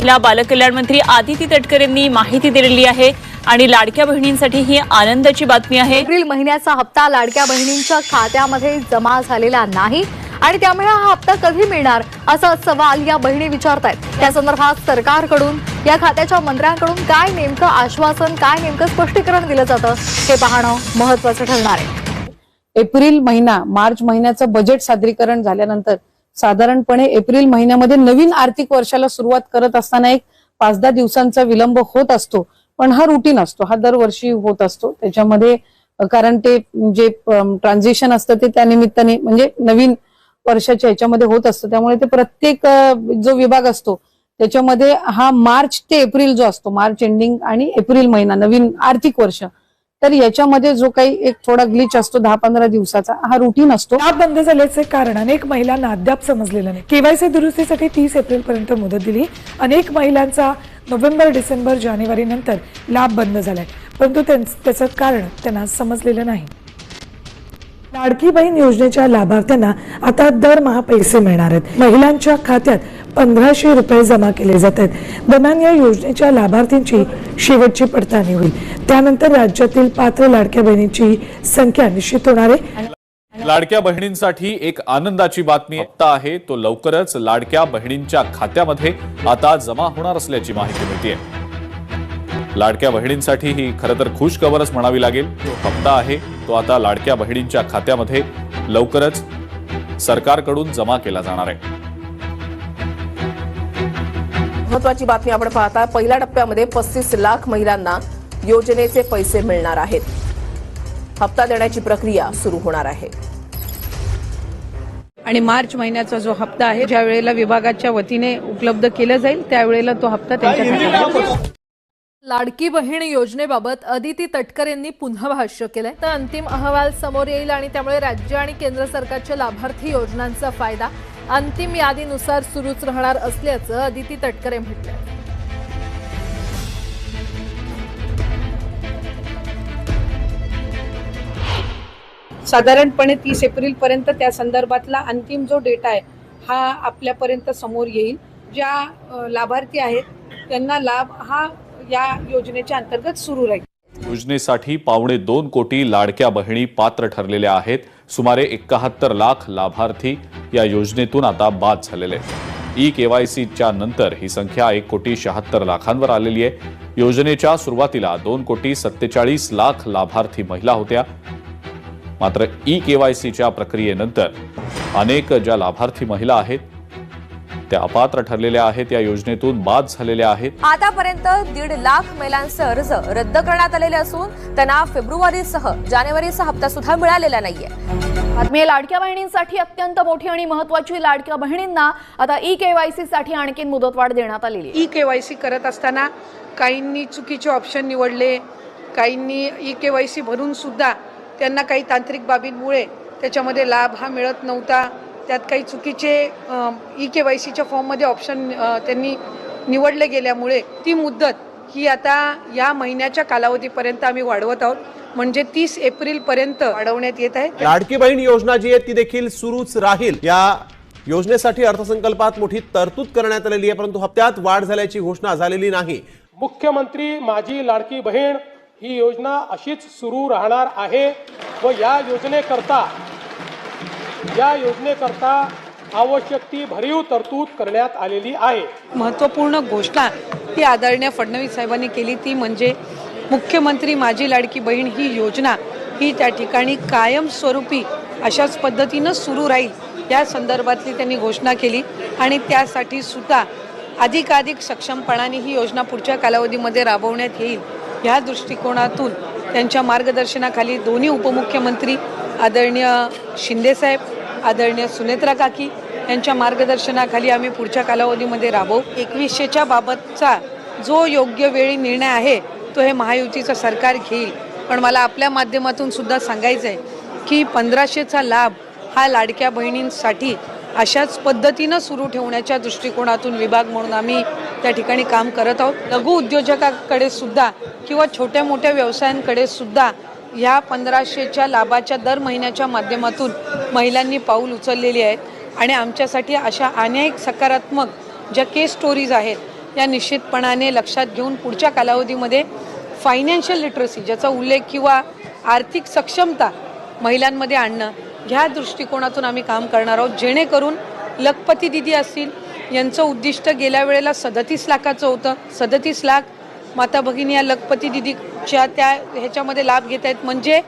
महिला बालकल्याण मंत्री आदिती तटकरे यांनी माहिती दिलेली आहे आणि लाडक्या बहिणींसाठी ही आनंदाची बातमी आहे। एप्रिल महिन्याचा हप्ता लाडक्या बहिणींच्या खात्यामध्ये जमा झालेला नाही आणि त्यामुळे हा हप्ता कधी मिळणार असा सवाल या बहिणी विचारतायत। त्या संदर्भात सरकारकडून या खात्याच्या मंत्र्यांकडून काय नेमकं आश्वासन, काय नेमकं स्पष्टीकरण दिलं जातं हे पाहणं महत्त्वाचं ठरणार आहे। एप्रिल महिना मार्च महिन्याचं बजेट सादरीकरण झाल्यानंतर साधारणपणे एप्रिल महिन्यामध्ये नवीन आर्थिक वर्षाला सुरुवात करत असताना एक 5-10 दिवसांचा विलंब होत असतो, पण हा रुटीन असतो, हा दरवर्षी होत असतो। त्याच्यामध्ये कारण ते जे ट्रान्झिशन असतं ते त्या निमित्ताने म्हणजे नवीन वर्षाच्या ह्याच्यामध्ये होत असतं, त्यामुळे ते प्रत्येक जो विभाग असतो त्याच्यामध्ये हा मार्च ते एप्रिल जो असतो, मार्च एंडिंग आणि एप्रिल महिना नवीन आर्थिक वर्ष, तर याच्यामध्ये जो काही एक थोडा ग्लिच असतो 10-15 दिवसाचा, हा रुटीन असतो। लाभ बंद झाल्याचे कारण अनेक महिलांना अद्याप समजलेलं नाही। केवायसी दुरुस्तीसाठी 30 एप्रिल पर्यंत मुदत दिली। अनेक महिलांचा नोव्हेंबर, डिसेंबर, जानेवारी नंतर लाभ बंद झालाय, परंतु त्याचं कारण त्यांना समजलेलं नाही। लाडकी बहीण योजनेच्या लाभार्थ्यांना आता दरमहा पैसे मिळणार आहेत। महिलांच्या खात्यात 1500 रुपये जमा केले जात आहेत। दरम्यान या योजनेच्या लाभार्थींची शेवटची पडताळणी होईल, त्यानंतर राज्यातील पात्र लाडक्या बहिणींची संख्या निश्चित होणार आहे। लाडक्या बहिणींसाठी एक आनंदाची बातमी हप्ता आहे तो लवकरच लाडक्या बहिणींच्या खात्यामध्ये आता जमा होणार असल्याची माहिती मिळते। लाडक्या बहिणींसाठी ही खरं तर खुश खबरच म्हणावी लागेल। जो हप्ता आहे तो आता लाडक्या बहिणींच्या खात्यामध्ये लवकरच सरकारकडून जमा केला जाणार आहे। महत्त्वाची बातमी आपण पाहता, पहिल्या टप्प्यामध्ये 35 लाख महिलांना योजनेचे पैसे मिळणार आहेत। हप्ता देण्याची प्रक्रिया सुरू होणार आहे आणि मार्च महिन्याचा जो हप्ता आहे ज्या वेळेला विभागाच्या वतीने उपलब्ध केला जाईल त्यावेळेला तो हप्ता त्यांच्या खात्यामध्ये पोहोचेल। लाडकी बहीण योजनेबाबत आदिती तटकरे यांनी पुन्हा भाष्य केलंय, तर अंतिम अहवाल समोर येईल आणि त्यामुळे राज्य आणि केंद्र सरकारच्या लाभार्थी योजनांचा फायदा अंतिम यादीनुसार सुरूच राहणार असल्याचं आदिती तटकरे म्हटलंय। साधारणपणे 30 एप्रिल पर्यंत त्या संदर्भातला अंतिम जो डेटा आहे हा आपल्यापर्यंत समोर येईल। ज्या लाभार्थी आहेत त्यांना लाभ हा या योजनेच्या अंतर्गत सुरू राहील। योजनेसाठी 2.25 कोटी लाडक्या बहिणी पात्र ठरलेल्या आहेत। सुमारे 71 लाख लाभार्थी या योजनेतून आता बाद झालेले आहेत। ई-केवायसीच्या नंतर ही संख्या 1.76 लाखांवर आलेली आहे। योजनेच्या सुरुवातीला 2.47 लाख लाभार्थी महिला होत्या, मात्र ई-केवायसीच्या प्रक्रियेनंतर अनेक ज्या लाभार्थी महिला आहेत त्या अपात्र ठरलेल्या आहेत, या योजनेतून बाद झालेल्या आहेत। आतापर्यंत 1.5 लाख महिलांचे अर्ज रद्द करण्यात आलेले असून त्यांना फेब्रुवारीसह जानेवारीचा हप्ता सुद्धा मिळालेला नाहीये। बातमी लाडक्या बहिणींसाठी अत्यंत मोठी आणि महत्त्वाची। लाडक्या बहिणींना आता ई-केवायसी साठी आणखी मुदतवाढ देण्यात आलेली आहे। ई-केवायसी करत असताना काहींनी चुकीचे ऑप्शन निवडले, काहींनी ई-केवायसी भरून सुद्धा त्यांना काही तांत्रिक बाबींमुळे त्याच्यामध्ये लाभ हा मिळत नव्हता। त्यात काही चुकीचे ई-केवायसीच्या फॉर्ममध्ये ऑप्शन त्यांनी निवडले गेल्यामुळे ती मुदत ही आता या महिन्याच्या कालावधीपर्यंत आम्ही वाढवत आहोत, म्हणजे 30 एप्रिल पर्यंत वाढवण्यात येत आहे। लाडकी बहीण योजना जी आहे ती देखील सुरूच राहील। या योजनेसाठी अर्थसंकल्पात मोठी तरतूद करण्यात आलेली आहे, परंतु हप्त्यात वाढ झाल्याची घोषणा झालेली नाही। मुख्यमंत्री माझी लाडकी बहीण ही योजना अशीच सुरू राहणार आहे व या योजनेकरता आवश्यक ती भरीव तरतूद करण्यात आलेली आहे। महत्त्वपूर्ण घोषणा ती आदरणीय फडणवीस साहेबांनी केली, ती म्हणजे मुख्यमंत्री माझी लाडकी बहीण ही योजना ही त्या ठिकाणी कायमस्वरूपी अशाच पद्धतीनं सुरू राहील या संदर्भातली त्यांनी घोषणा केली आणि त्यासाठी सुद्धा अधिकाधिक सक्षमपणाने ही योजना पुढच्या कालावधीमध्ये राबवण्यात येईल या दृष्टिकोनातून त्यांच्या मार्गदर्शनाखाली दोन्ही उपमुख्यमंत्री आदरणीय शिंदेसाहेब, आदरणीय सुनेत्रा काकी यांच्या मार्गदर्शनाखाली आम्ही पुढच्या कालावधीमध्ये राबवू। 2100च्या बाबतचा जो योग्य वेळी निर्णय आहे तो हे महायुतीचं सरकार घेईल, पण मला आपल्या माध्यमातून सुद्धा सांगायचं आहे की 1500चा लाभ हा लाडक्या बहिणींसाठी अशाच पद्धतीनं सुरू ठेवण्याच्या दृष्टिकोनातून विभाग म्हणून आम्ही त्या ठिकाणी काम करत आहोत। लघु उद्योजकांकडे सुद्धा किंवा छोट्या मोठ्या व्यवसायांकडे सुद्धा या 1500च्या लाभाच्या दर महिन्याच्या माध्यमातून महिलांनी पाऊल उचललेली आहेत आणि आमच्यासाठी अशा अनेक सकारात्मक ज्या केस स्टोरीज आहेत या निश्चितपणाने लक्षात घेऊन पुढच्या कालावधीमध्ये फायनान्शियल लिटरसी ज्याचा उल्लेख किंवा आर्थिक सक्षमता महिलांमध्ये आणणं ह्या दृष्टिकोनातून आम्ही काम करणार आहोत, जेणेकरून लखपती दिदी असतील यांचं उद्दिष्ट गेल्या वेळेला 37 लाखाचं होतं. 37 लाख माता भगिनी या लखपती दिदीच्या त्या ह्याच्यामध्ये लाभ घेत आहेत, म्हणजे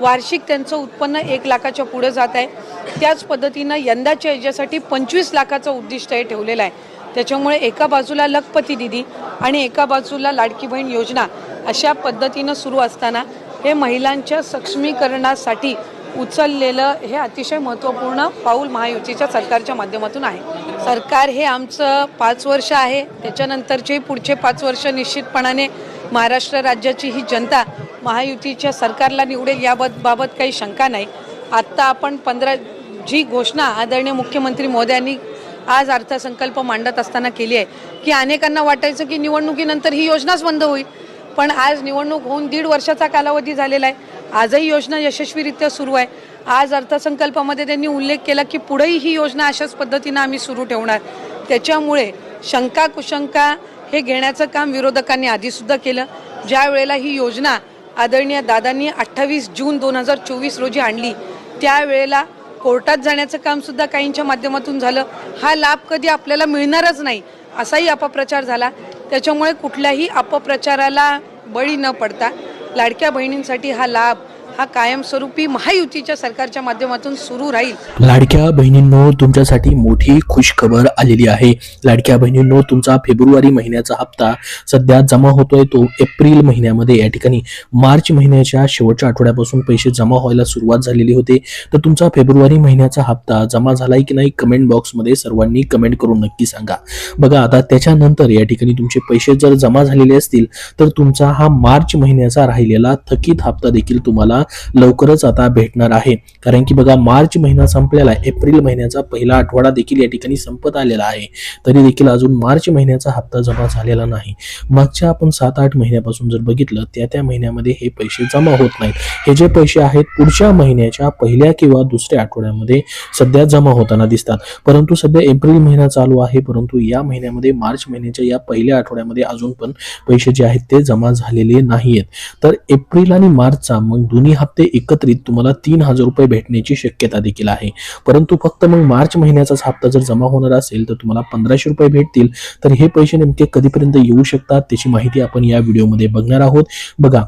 वार्षिक त्यांचं उत्पन्न 1 लाखाच्या पुढे जात आहे. त्याच पद्धतीनं यंदाच्या याच्यासाठी 25 लाखाचं उद्दिष्ट हे ठेवलेलं आहे. त्याच्यामुळे एका बाजूला लखपती दिदी आणि एका बाजूला लाडकी बहीण योजना अशा पद्धतीनं सुरू असताना हे महिलांच्या सक्षमीकरणासाठी उचललेलं हे अतिशय महत्त्वपूर्ण पाऊल महायुतीच्या सरकारच्या माध्यमातून आहे. सरकार हे आमचं 5 वर्ष आहे, त्याच्यानंतरचे पुढचे 5 वर्ष निश्चितपणाने महाराष्ट्र राज्याची ही जनता महायुतीच्या सरकारला निवडेल याबाबत काही शंका नाही. आत्ता आपण 15 जी घोषणा आदरणीय मुख्यमंत्री महोदयांनी आज अर्थसंकल्प मांडत असताना केली आहे की अनेकांना वाटायचं की निवडणुकीनंतर ही योजनाच बंद होईल, पण आज निवडणूक होऊन 1.5 वर्षाचा कालावधी झालेला आहे. आजही योजना यशस्वीरित्या सुरू आहे. आज अर्थसंकल्पामध्ये त्यांनी उल्लेख केला की पुढेही ही योजना अशाच पद्धतीनं आम्ही सुरू ठेवणार. त्याच्यामुळे शंका कुशंका हे घेण्याचं काम विरोधकांनी आधीसुद्धा केलं. ज्या वेळेला ही योजना आदरणीय दादांनी 28 जून 2024 रोजी आणली त्यावेळेला कोर्टात जाण्याचं कामसुद्धा काहींच्या माध्यमातून झालं. हा लाभ कधी आपल्याला मिळणारच नाही असाही अपप्रचार झाला. त्याच्यामुळे कुठल्याही अपप्रचाराला बळी न पडता लाडक्या बहिणींसाठी हा लाभ हा कायमस्वरूपी महायुतीच्या सरकारच्या माध्यमातून सुरू राहील. लाडक्या बहिणींनो, तुमच्यासाठी मोठी खुशखबर आलेली आहे. लाडक्या बहिणींनो, तुमचा फेब्रुवारी महिन्याचा हप्ता सध्या जमा होतोय तो एप्रिल महिन्यामध्ये. या ठिकाणी मार्च महिन्याच्या शेवटच्या आठवड्यापासून पैसे जमा व्हायला सुरुवात झालेली होते. तर तुमचा फेब्रुवारी महिन्याचा हप्ता जमा झालाय की नाही कमेंट बॉक्समध्ये सर्वांनी कमेंट करून नक्की सांगा. बघा, आता त्याच्यानंतर या ठिकाणी तुमचे पैसे जर जमा झालेले असतील तर तुमचा हा मार्च महिन्याचा राहिलेला थकीत हप्ता देखील तुम्हाला लवकरच आता भेटणार आहे. कारण की बघा, मार्च महिना संपलेला आहे, एप्रिल महिन्याचा पहिला आठवडा देखील या ठिकाणी संपत आलेला आहे, तरी देखील अजून मार्च महिन्याचा हप्ता जमा झालेला नाही. मागच्या आपण 7-8 महिन्यापासून जर बघितलं त्या महिन्यामध्ये हे पैसे जमा होत नाहीत. हे जे पैसे आहेत पुढच्या महिन्याच्या पहिल्या किंवा दुसऱ्या आठवड्यामध्ये सध्या जमा होताना दिसतात. परंतु सध्या एप्रिल महिना चालू आहे, परंतु या महिन्यामध्ये मार्च महिन्याच्या या पहिल्या आठवड्यामध्ये अजून पण पैसे जे आहेत ते जमा झालेले नाहीयेत. तर एप्रिल आणि मार्चचा मग दोन्ही हप्ते एकत्रित तुम्हाला 3,000 रुपये भेटण्याची शक्यता देखील आहे. परंतु फक्त मग मार्च महिन्याचाच हप्ता जर जमा होणार असेल तर तुम्हाला 1,500 रुपये भेटतील. तर हे पैसे नेमके कधीपर्यंत येऊ शकतात त्याची माहिती आपण या व्हिडिओमध्ये बघणार आहोत. बघा,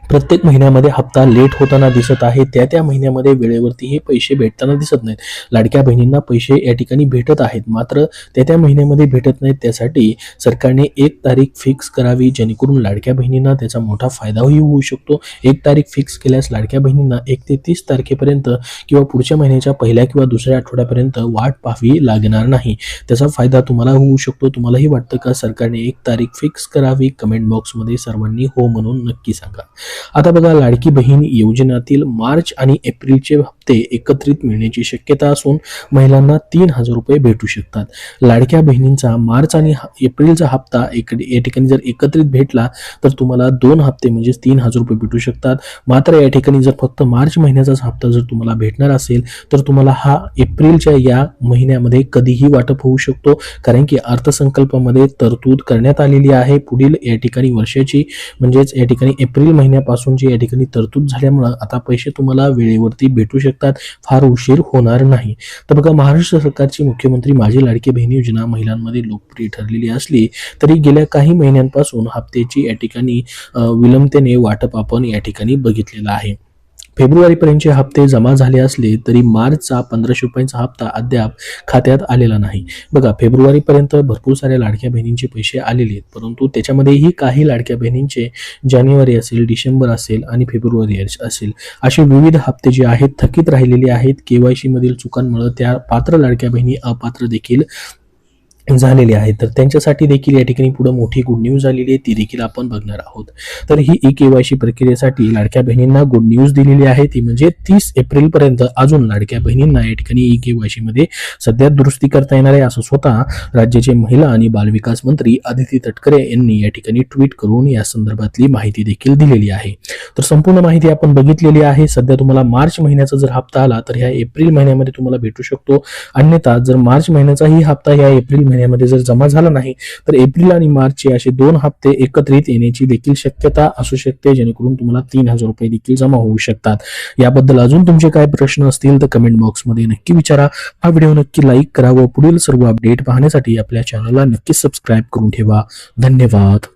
प्रत्येक महिन्यामध्ये हप्ता लेट होताना दिसत आहे. त्या महिन्यामध्ये वेळेवरती हे पैसे भेटताना दिसत नाहीत. लाडक्या बहिणींना पैसे या ठिकाणी भेटत आहेत, मात्र त्या महिन्यामध्ये भेटत नाहीत. त्यासाठी सरकारने 1 तारीख फिक्स करावी, जेणेकरून लाडक्या बहिणींना त्याचा मोठा फायदाही होऊ शकतो. 1 तारीख फिक्स केल्यास लाडक्या बहिणींना 1 ते 30 तारखेपर्यंत किंवा पुढच्या महिन्याच्या पहिल्या किंवा दुसऱ्या आठवड्यापर्यंत वाट पाहावी लागणार नाही. त्याचा फायदा तुम्हाला होऊ शकतो. तुम्हालाही वाटतं का सरकारने 1 तारीख फिक्स करावी? कमेंट बॉक्समध्ये सर्वांनी हो म्हणून नक्की सांगा. आता बघा, लाडकी बहीण योजनेतील मार्च आणि एप्रिलचे हप्ते एकत्रित मिळण्याची शक्यता असून महिलांना 3,000 रुपये भेटू शकतात. लाडक्या बहिणींचा मार्च आणि एप्रिलचा हप्ता या ठिकाणी जर एकत्रित भेटला तर तुम्हाला 2 हप्ते म्हणजे 3,000 रुपये भेटू शकतात. मात्र या ठिकाणी जर फक्त मार्च महिन्याचाच हप्ता जर तुम्हाला भेटणार असेल तर तुम्हाला हा एप्रिलच्या या महिन्यामध्ये कधीही वाटप होऊ शकतो. कारण की अर्थसंकल्पामध्ये तरतूद करण्यात आलेली आहे पुढील या ठिकाणी वर्षाची, म्हणजेच या ठिकाणी एप्रिल महिन्यापासूनची या ठिकाणी तरतूद झाल्यामुळे आता पैसे तुम्हाला वेळेवरती भेटू शकतात, फार उशीर होणार नाही. तर बघा, महाराष्ट्र सरकारची मुख्यमंत्री माझी लाडकी बहीण योजना महिलांमध्ये लोकप्रिय ठरलेली असली तरी गेल्या काही महिन्यांपासून हप्त्याची या ठिकाणी विलंबतेने वाटप आपण या ठिकाणी बघितलेलं आहे. फेब्रुवारीपर्यंतचे हप्ते जमा झाले असले तरी मार्चचा 1,500 रुपयांचा हप्ता अद्याप खात्यात आलेला नाही. बघा, फेब्रुवारीपर्यंत भरपूर साऱ्या लाडक्या बहिणींचे पैसे आलेले आहेत, परंतु त्याच्यामध्येही काही लाडक्या बहिणींचे जानेवारी असेल, डिसेंबर असेल आणि फेब्रुवारी असेल असे विविध हप्ते जे आहेत थकीत राहिलेले आहेत. KYC मधील चुकांमुळे त्या पात्र लाडक्या बहिणी अपात्र देखील झालेले आहेत. तर त्यांच्यासाठी देखील या ठिकाणी पुढे मोठी गुड न्यूज आलेली आहे, ती देखील आपण बघणार आहोत. तर ही KYC प्रक्रियेसाठी लाडक्या बहिणींना गुड न्यूज दिलेली आहे, ती म्हणजे 30 एप्रिल पर्यंत अजून लाडक्या बहिणींना या ठिकाणी KYC मध्ये सध्या दुरुस्ती करता येणार आहे, असं स्वतः राज्याचे महिला आणि बालविकास मंत्री आदिती तटकरे यांनी या ठिकाणी ट्विट करून या संदर्भातली माहिती देखील दिलेली आहे. तर संपूर्ण माहिती आपण बघितलेली आहे. सध्या तुम्हाला मार्च महिन्याचा जर हप्ता आला तर ह्या एप्रिल महिन्यामध्ये तुम्हाला भेटू शकतो. अन्यथा जर मार्च महिन्याचाही हप्ता ह्या एप्रिल महिन्यामध्ये जर जमा झाला नाही तर एप्रिल आणि मार्चचे असे 2 हप्ते एकत्रित येण्याची देखील शक्यता असू शकते, जेणेकरून तुम्हाला 3,000 रुपये देखील जमा होऊ शकतात. याबद्दल अजून तुमचे काय प्रश्न असतील तर कमेंट बॉक्समध्ये नक्की विचारा. हा व्हिडिओ नक्की लाईक करा व पुढील सर्व अपडेट पाहण्यासाठी आपल्या चॅनलला नक्की सबस्क्राईब करून ठेवा. धन्यवाद.